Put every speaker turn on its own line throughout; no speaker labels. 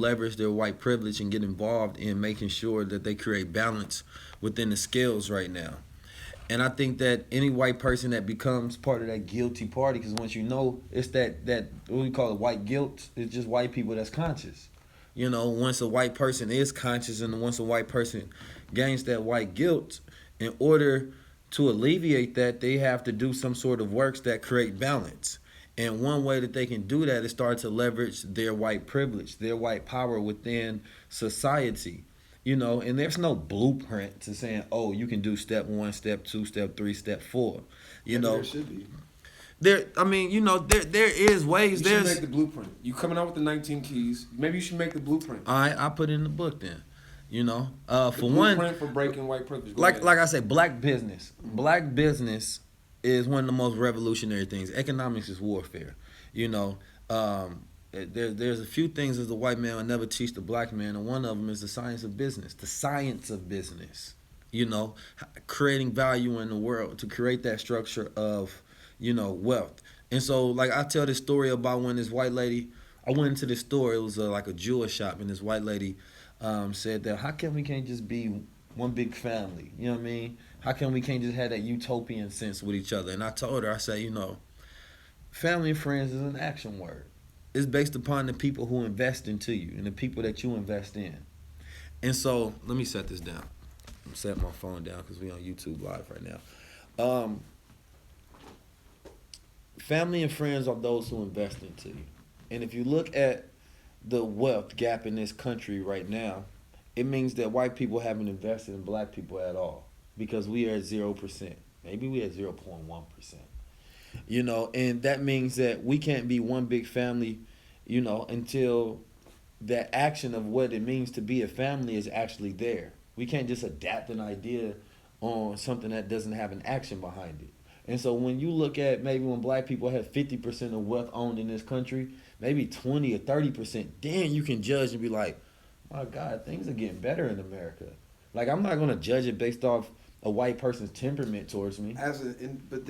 leverage their white privilege and get involved in making sure that they create balance within the scales right now. And I think that any white person that becomes part of that guilty party, because once you know, it's that what we call it, white guilt. It's just white people that's conscious. Once a white person is conscious, and once a white person gains that white guilt, in order to alleviate that, they have to do some sort of works that create balance. And one way that they can do that is start to leverage their white privilege, their white power within society. And there's no blueprint to saying, oh, you can do step one, step two, step three, step four.
Maybe there should be.
There is ways.
You should make the blueprint. You coming out with the 19 keys. Maybe you should make the blueprint.
All right, I'll put it in the book then. For
blueprint
one,
for breaking white privilege.
Like I say, black business. Black business is one of the most revolutionary things. Economics is warfare. There's a few things as a white man will never teach the black man, and one of them is the science of business. The science of business. Creating value in the world to create that structure of wealth. And so, like, I tell this story about when this white lady, I went into this store. It was like a jewelry shop, and this white lady said that how come we can't just be one big family? You know what I mean? How come we can't just have that utopian sense with each other? And I told her, I said, family and friends is an action word. It's based upon the people who invest into you and the people that you invest in. And so, let me set this down. I'm setting my phone down because we're on YouTube Live right now. Family and friends are those who invest into you. And if you look at the wealth gap in this country right now, it means that white people haven't invested in black people at all because we are at 0%. Maybe we at 0.1%. And that means that we can't be one big family, until that action of what it means to be a family is actually there. We can't just adapt an idea on something that doesn't have an action behind it. And so when you look at maybe when black people have 50% of wealth owned in this country, maybe 20 or 30%, then you can judge and be like, my God, things are getting better in America. Like, I'm not going to judge it based off a white person's temperament towards me.
But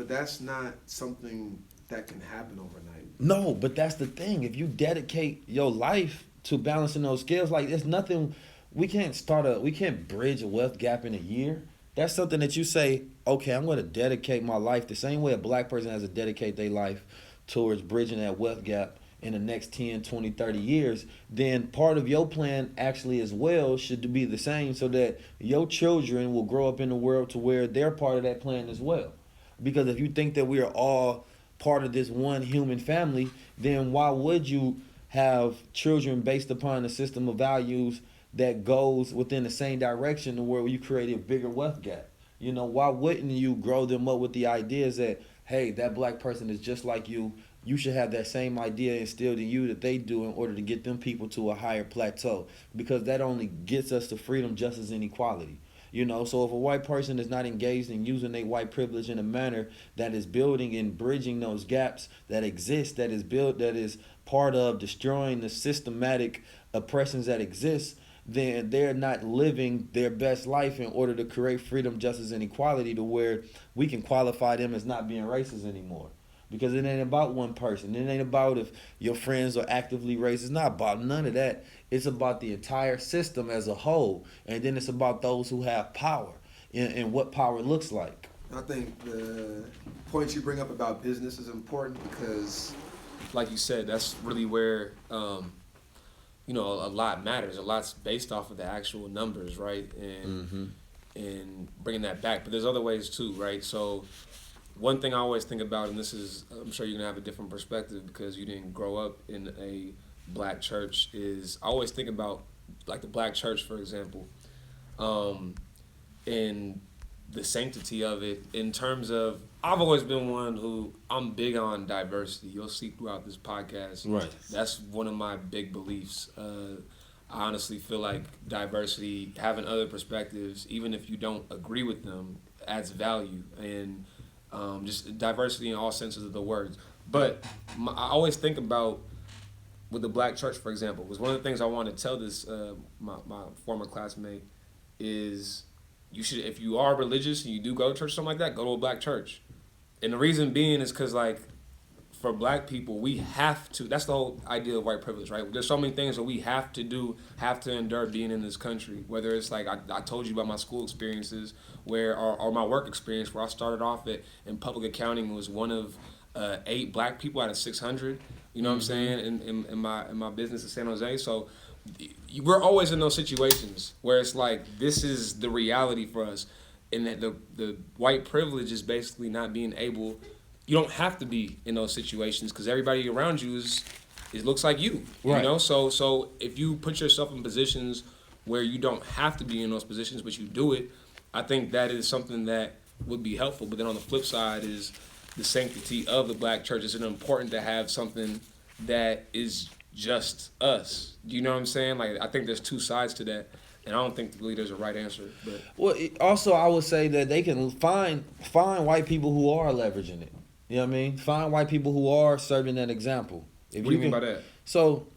that's not something that can happen overnight.
No, but that's the thing. If you dedicate your life to balancing those scales, like, there's nothing, we can't bridge a wealth gap in a year. That's something that you say, okay, I'm going to dedicate my life the same way a black person has to dedicate their life towards bridging that wealth gap in the next 10, 20, 30 years, then part of your plan actually as well should be the same so that your children will grow up in the world to where they're part of that plan as well. Because if you think that we are all part of this one human family, then why would you have children based upon a system of values that goes within the same direction to where you create a bigger wealth gap? Why wouldn't you grow them up with the ideas that, hey, that black person is just like you. You should have that same idea instilled in you that they do in order to get them people to a higher plateau, because that only gets us to freedom, justice, and equality. So if a white person is not engaged in using their white privilege in a manner that is building and bridging those gaps that exist, that is part of destroying the systematic oppressions that exist, then they're not living their best life in order to create freedom, justice, and equality to where we can qualify them as not being racist anymore. Because it ain't about one person. It ain't about if your friends are actively racist. It's not about none of that. It's about the entire system as a whole. And then it's about those who have power and what power looks like.
I think the point you bring up about business is important because, like you said, that's really where, a lot matters. A lot's based off of the actual numbers, right? And bringing that back. But there's other ways too, right? So one thing I always think about, and this is, I'm sure you're going to have a different perspective because you didn't grow up in a black church, is I always think about, like, the black church, for example, and the sanctity of it in terms of, I've always been one who, I'm big on diversity. You'll see throughout this podcast.
Right.
That's one of my big beliefs. I honestly feel like diversity, having other perspectives, even if you don't agree with them, adds value. And just diversity in all senses of the words. But I always think about with the black church, for example, was one of the things I wanted to tell this my former classmate is you should, if you are religious and you do go to church, something like that, go to a black church. And the reason being is because, like, for black people, we have to. That's the whole idea of white privilege, right? There's so many things that we have to do, have to endure being in this country. Whether it's like I told you about my school experiences, or my work experience, where I started off in public accounting, was one of 8 black people out of 600. You know what I'm saying? In my business in San Jose, so we're always in those situations where it's like this is the reality for us, and that the white privilege is basically not being able. You don't have to be in those situations because everybody around you it looks like you.
Right.
You know, so if you put yourself in positions where you don't have to be in those positions, but you do it, I think that is something that would be helpful. But then on the flip side is the sanctity of the black church. It's important to have something that is just us. Do you know what I'm saying? Like, I think there's 2 sides to that, and I don't think really there's a right answer. But
Well, also I would say that they can find white people who are leveraging it. You know what I mean? Find white people who are serving that example.
What do you mean by that?
So,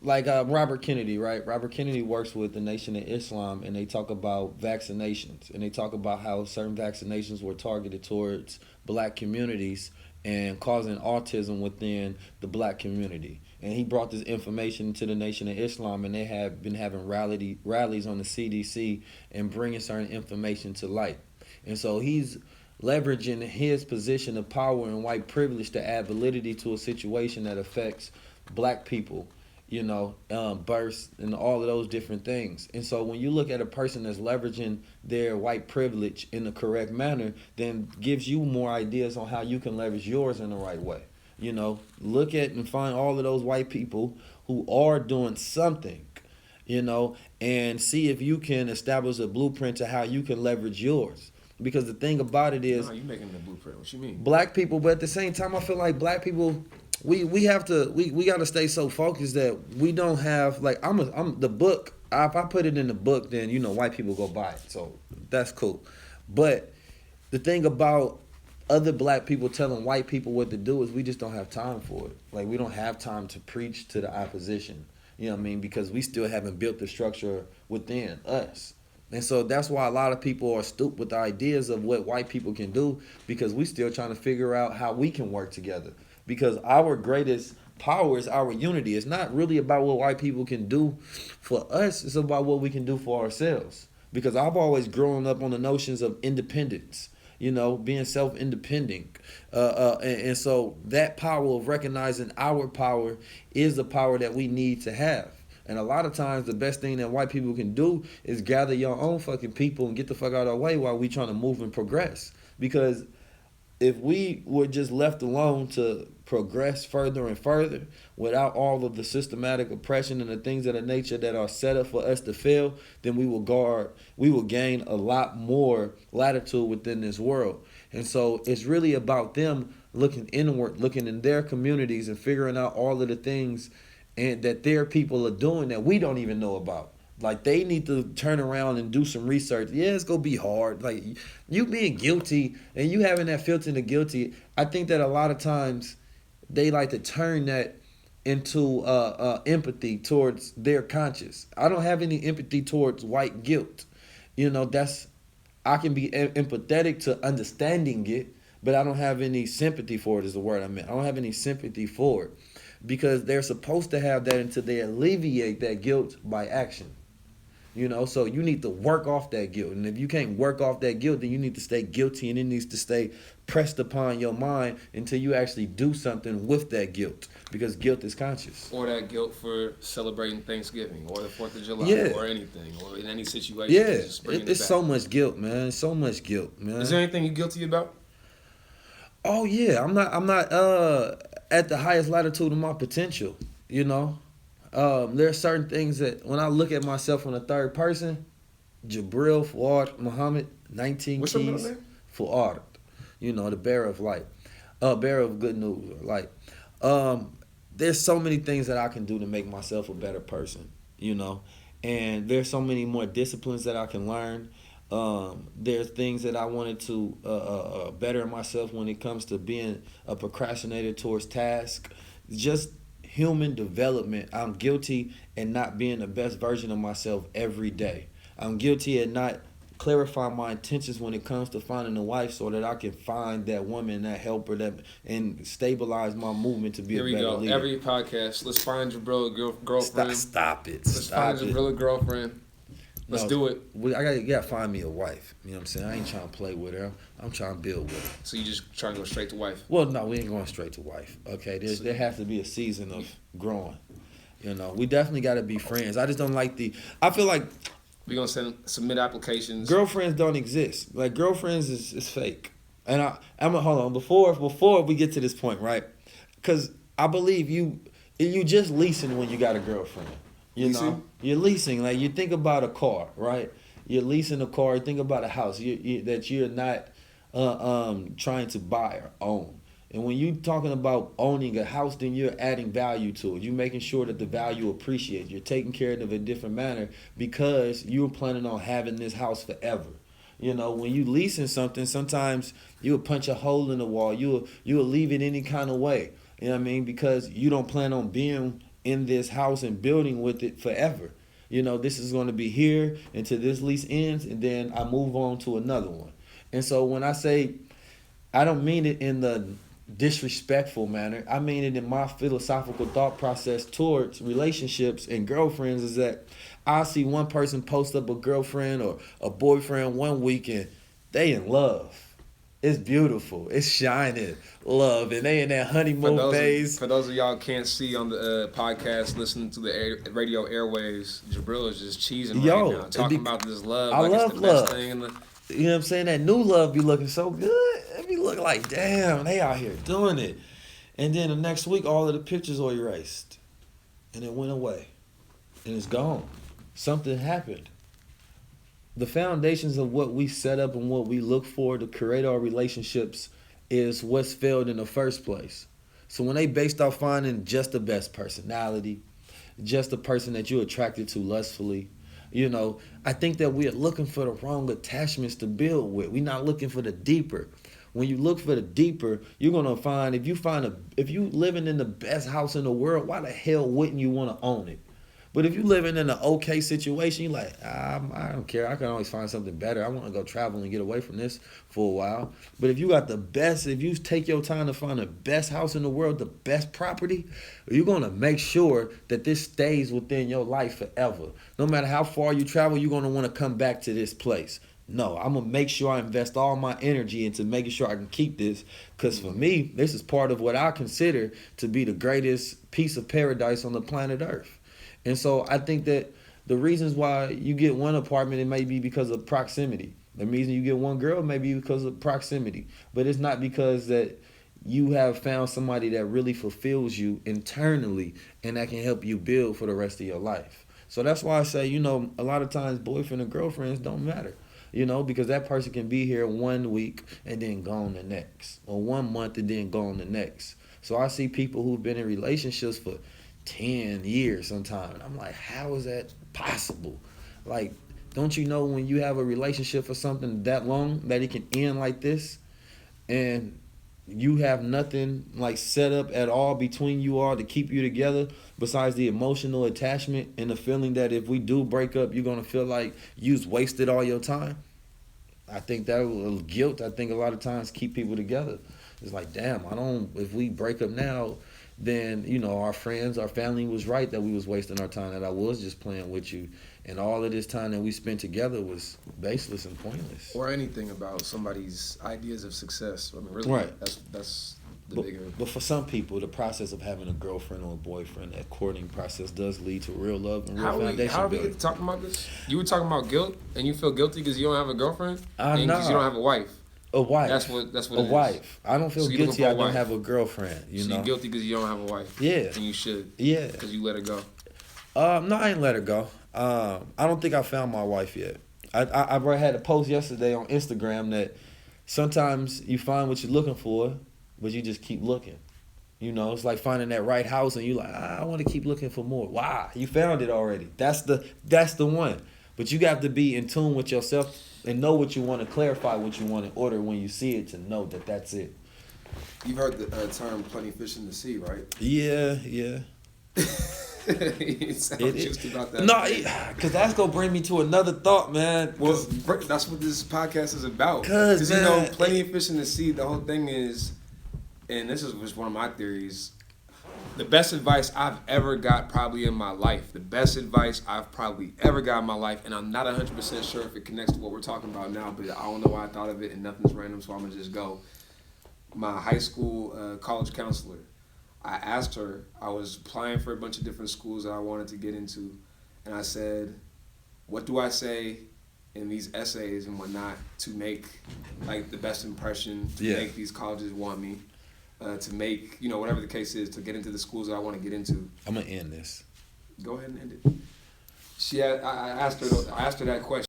like Robert Kennedy, right? Robert Kennedy works with the Nation of Islam, and they talk about vaccinations, and they talk about how certain vaccinations were targeted towards black communities and causing autism within the black community. And he brought this information to the Nation of Islam, and they have been having rallies on the CDC and bringing certain information to light. And so he's leveraging his position of power and white privilege to add validity to a situation that affects black people, births and all of those different things. And so when you look at a person that's leveraging their white privilege in the correct manner, then gives you more ideas on how you can leverage yours in the right way. Look at and find all of those white people who are doing something, and see if you can establish a blueprint to how you can leverage yours. Because the thing about it is,
no, you making the blueprint. What you mean?
Black people, but at the same time, I feel like black people, we got to stay so focused that we don't have, like, I'm the book. If I put it in the book, then white people go buy it, so that's cool. But the thing about other black people telling white people what to do is we just don't have time for it. Like, we don't have time to preach to the opposition. You know what I mean? Because we still haven't built the structure within us. And so that's why a lot of people are stupid with the ideas of what white people can do, because we still trying to figure out how we can work together. Because our greatest power is our unity. It's not really about what white people can do for us. It's about what we can do for ourselves. Because I've always grown up on the notions of independence, being self-independent. And so that power of recognizing our power is the power that we need to have. And a lot of times the best thing that white people can do is gather your own fucking people and get the fuck out of our way while we trying to move and progress. Because if we were just left alone to progress further and further without all of the systematic oppression and the things of the nature that are set up for us to fail, then we will gain a lot more latitude within this world. And so it's really about them looking inward, looking in their communities and figuring out all of the things and that their people are doing that we don't even know about. Like, they need to turn around and do some research. Yeah, it's going to be hard. Like, you being guilty and you having that filter to guilty, I think that a lot of times they like to turn that into empathy towards their conscience. I don't have any empathy towards white guilt. I can be empathetic to understanding it, but I don't have any sympathy for it is the word I meant. I don't have any sympathy for it. Because they're supposed to have that until they alleviate that guilt by action. So you need to work off that guilt. And if you can't work off that guilt, then you need to stay guilty, and it needs to stay pressed upon your mind until you actually do something with that guilt. Because guilt is conscious.
Or that guilt for celebrating Thanksgiving or the 4th of July or anything, or in any situation.
Yeah, it's so much guilt, man. So much guilt, man.
Is there anything you're guilty about?
Oh yeah, I'm not at the highest latitude of my potential. There are certain things that when I look at myself in the third person, Jabril Fuad Muhammad, 19
What's
keys, Fuad, the bearer of light, bearer of good news, light. There's so many things that I can do to make myself a better person, and there's so many more disciplines that I can learn. There's things that I wanted to better myself when it comes to being a procrastinator towards tasks. Just human development. I'm guilty at not being the best version of myself every day. I'm guilty at not clarify my intentions when it comes to finding a wife, so that I can find that woman, that helper, that and stabilize my movement to be
Here
a
we
better
go.
leader.
Every podcast, let's find Jabril a girlfriend.
Stop it.
Let's find Jabril a girlfriend. Let's do it.
I gotta find me a wife. You know what I'm saying? I ain't trying to play with her. I'm trying to build with her.
So you just trying to go straight to wife?
Well, no, we ain't going straight to wife. Okay, there has to be a season of growing. You know, we definitely got to be friends. I just don't like I feel like
we're gonna submit applications.
Girlfriends don't exist. Like, girlfriends is fake. And I'm gonna hold on before we get to this point, right? Because I believe you just leasing when you got a girlfriend. You know, you're leasing. Like, you think about a car, right? You're leasing a car. You think about a house that you're not trying to buy or own. And when you're talking about owning a house, then you're adding value to it. You're making sure that the value appreciates. You're taking care of it in a different manner because you're planning on having this house forever. You know, when you leasing something, sometimes you'll punch a hole in the wall. You'll leave it any kind of way. You know what I mean? Because you don't plan on being in this house and building with it forever. You know, this is going to be here until this lease ends, and then I move on to another one. And so when I say, I don't mean it in the disrespectful manner. I mean it in my philosophical thought process towards relationships and girlfriends, is that I see one person post up a girlfriend or a boyfriend one week and they in love. It's beautiful. It's shining love, and they in that honeymoon phase.
For those of y'all can't see on the podcast, listening to the radio airwaves, Jabril is just cheesing right now, talking about this love.
I love
it's the
love.
Best thing in the.
You know what I'm saying? That new love be looking so good. It be looking like, damn, they out here doing it. And then the next week, all of the pictures are erased, and it went away, and it's gone. Something happened. The foundations of what we set up and what we look for to create our relationships is what's failed in the first place. So when they based off finding just the best personality, just the person that you're attracted to lustfully, you know, I think that we are looking for the wrong attachments to build with. We're not looking for the deeper. When you look for the deeper, you're gonna find if you living in the best house in the world, why the hell wouldn't you want to own it? But if you living in an okay situation, you're like, I don't care. I can always find something better. I want to go travel and get away from this for a while. But if you got the best, if you take your time to find the best house in the world, the best property, you're going to make sure that this stays within your life forever. No matter how far you travel, you're going to want to come back to this place. No, I'm going to make sure I invest all my energy into making sure I can keep this. Because for me, this is part of what I consider to be the greatest piece of paradise on the planet Earth. And so I think that the reasons why you get one apartment, it may be because of proximity. The reason you get one girl may be because of proximity. But it's not because that you have found somebody that really fulfills you internally and that can help you build for the rest of your life. So that's why I say, you know, a lot of times boyfriend and girlfriends don't matter. You know, because that person can be here 1 week and then gone the next. Or 1 month and then gone the next. So I see people who've been in relationships for 10 years sometimes. And I'm like, how is that possible? Like, don't you know when you have a relationship for something that long that it can end like this? And you have nothing like set up at all between you all to keep you together besides the emotional attachment and the feeling that if we do break up, you're going to feel like you've wasted all your time. I think that guilt, I think a lot of times keep people together. It's like, damn, if we break up now, then, you know, our friends, our family was right that we was wasting our time, that I was just playing with you. And all of this time that we spent together was baseless and pointless.
Or anything about somebody's ideas of success. I mean, really,
right.
That's the bigger.
But for some people, the process of having a girlfriend or a boyfriend, that courting process does lead to real love and real foundation
How are
building.
we talking about this? You were talking about guilt, and you feel guilty because you don't have a girlfriend?
No.
Because you don't have a wife.
A wife.
That's what
a wife. I don't feel guilty I don't have a girlfriend. You know?
You're guilty because you don't have a wife.
Yeah.
And you should.
Yeah.
Because you let her go.
No, I ain't let her go. I don't think I found my wife yet. I had a post yesterday on Instagram that sometimes you find what you're looking for, but you just keep looking. You know, it's like finding that right house and you like, I want to keep looking for more. Why? You found it already. That's the one. But you got to be in tune with yourself and know what you want to clarify, what you want in order when you see it to know that that's it.
You've heard the term plenty fish in the sea, right?
Yeah.
You sound
It is.
juiced about that.
No, because that's gonna bring me to another thought, man.
Well, that's what this podcast is about.
'Cause,
you know,
man,
plenty of fish in the sea. The whole thing is, and this is just one of my theories. The best advice I've ever got probably in my life. The best advice I've probably ever got in my life, and I'm not 100% sure if it connects to what we're talking about now, but I don't know why I thought of it, and nothing's random, so I'm gonna just go. My high school college counselor, I asked her, I was applying for a bunch of different schools that I wanted to get into, and I said, what do I say in these essays and whatnot to make like the best impression, to make these colleges want me, to make, you know, whatever the case is, to get into the schools that I want to get into.
I'm gonna end this.
Go ahead and end it. I asked her that question.